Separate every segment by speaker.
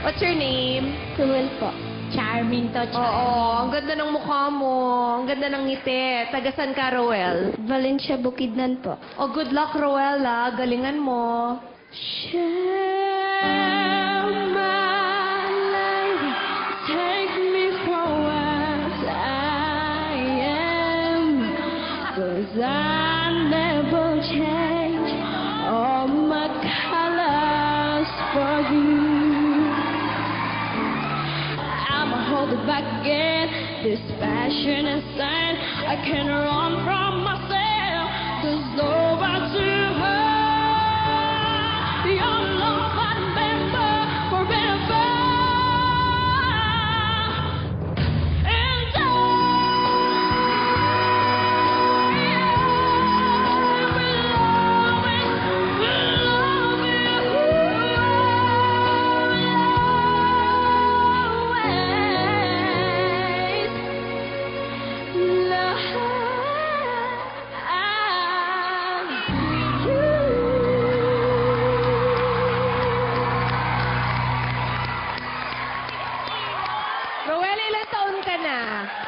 Speaker 1: What's your name?
Speaker 2: Ruel po. Charming to,
Speaker 1: Oo, ang ganda ng mukha mo. Ang ganda ng ngiti. Tagasan ka, Roel.
Speaker 2: Valencia Bukidnon po.
Speaker 1: Oh, good luck, Roel, ha. Galingan mo.
Speaker 2: Share my life, take me for what I am, 'cause I never change all my colors for you. I'ma hold it back again, this passion inside, I can't run from myself, 'cause over to her. Your love I remember forever. And I
Speaker 1: Roel, ilang taon ka na?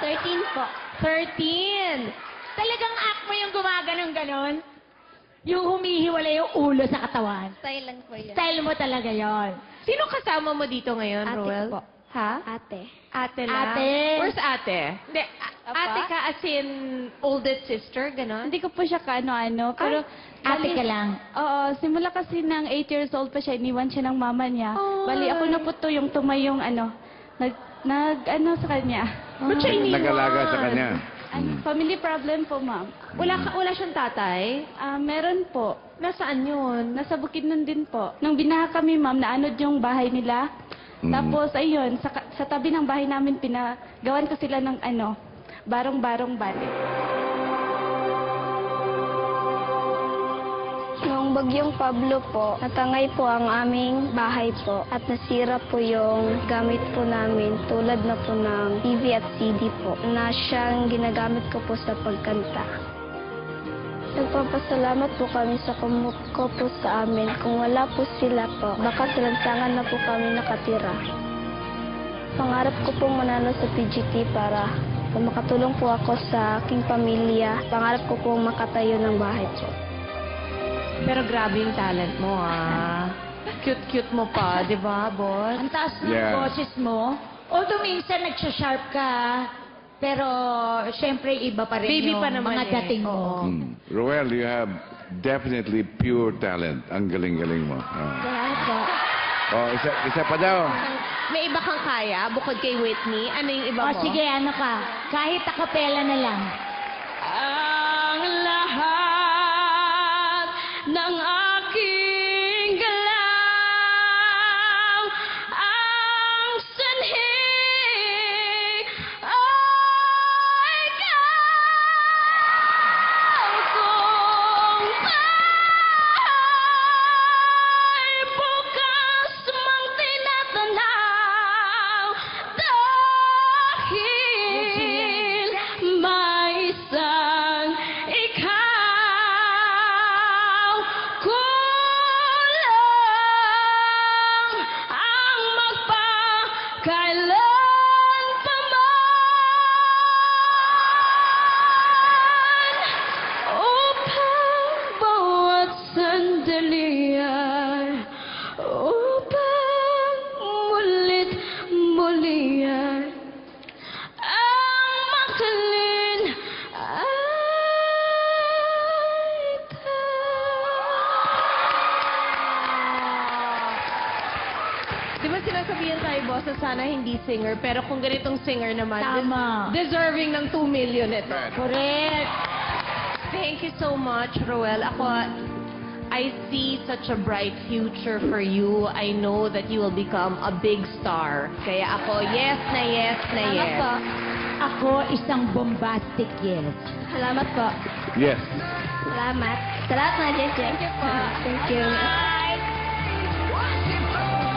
Speaker 2: 13 po.
Speaker 1: 13.
Speaker 3: Talagang act mo yung gumaganon-ganon? Yung humihiwala yung ulo sa katawan?
Speaker 2: Style lang po yun.
Speaker 3: Style mo talaga yon.
Speaker 1: Sino kasama mo dito ngayon,
Speaker 2: Ate
Speaker 1: Roel?
Speaker 2: ko po.
Speaker 1: Ha?
Speaker 2: Ate.
Speaker 1: Ate lang?
Speaker 3: Ate.
Speaker 1: Where's ate? Hindi,
Speaker 2: Apa?
Speaker 1: ate ka as in oldest sister, gano'n?
Speaker 4: Hindi ko po siya kaano-ano, pero...
Speaker 3: Ate ka lang.
Speaker 4: Oo, simula kasi ng 8 years old pa siya, iniwan siya ng mama niya.
Speaker 1: Ay.
Speaker 4: Bali, ako na po to yung tumayong ano sa kanya.
Speaker 1: Ba't siya iniwan?
Speaker 5: Nag-alaga sa kanya.
Speaker 4: Family problem po, ma'am.
Speaker 1: Wala siyang tatay?
Speaker 4: Meron po.
Speaker 1: Nasaan yun?
Speaker 4: Nasa Bukidnon din po. Nung binaha kami, ma'am, naanod yung bahay nila. Tapos, ayun, sa tabi ng bahay namin, pinagawan ko sila ng barong-barong bali.
Speaker 2: Noong bagyong Pablo po, natangay po ang aming bahay po at nasira po yung gamit po namin tulad na po ng TV at CD po na siyang ginagamit ko po sa pagkanta. Nagpapasalamat po kami sa ko po sa amin. Kung wala po sila po, baka sa lansangan na po kami nakatira. Pangarap ko pong manalo sa PGT para makatulong po ako sa aking pamilya. Pangarap ko pong makatayo ng bahay po.
Speaker 1: Pero grabe yung talent mo, ah. Cute-cute mo pa, di ba, boss?
Speaker 3: Ang taas ng
Speaker 5: Yeah.
Speaker 3: boses mo. Although minsan nagsha-sharp ka, pero syempre iba pa rin
Speaker 1: Baby
Speaker 3: yung
Speaker 1: pa naman
Speaker 3: mga
Speaker 1: eh.
Speaker 3: dating mo.
Speaker 5: Roel, you have definitely pure talent. Ang galing-galing mo.
Speaker 2: Salamat po.
Speaker 5: Oh, isa pa daw.
Speaker 1: May iba kang kaya, bukod kay Whitney. Ano yung iba
Speaker 3: O
Speaker 1: mo?
Speaker 3: sige, ano ka? Kahit acapella na lang.
Speaker 2: Ang lahat ng aking galaw, ang sanhi ay ikaw. Kung ay bukas mang tinatanaw, dahil may isang ikaw, kulang ang magpakailan pa man upang bawat sandali ay upang mulit muli ay ang makalin ay
Speaker 1: Di ba sinasabihan tayo, boss, na sana hindi singer, pero kung ganitong singer naman,
Speaker 3: Tama.
Speaker 1: deserving ng 2 million ito.
Speaker 3: Correct.
Speaker 1: Thank you so much, Roel. I see such a bright future for you. I know that you will become a big star. Kaya ako, yes na yes na
Speaker 2: Salamat
Speaker 1: yes.
Speaker 2: po.
Speaker 3: Ako isang bombastic yes.
Speaker 2: Salamat po.
Speaker 5: Yes.
Speaker 2: Salamat. Salamat na, Jess. Thank you po. Thank you.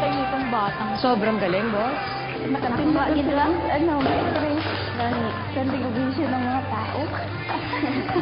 Speaker 4: Tayo itong batang.
Speaker 1: Sobrang galing, boss.
Speaker 4: Nakatimba lang, Gani, standing ovation ng mga tao.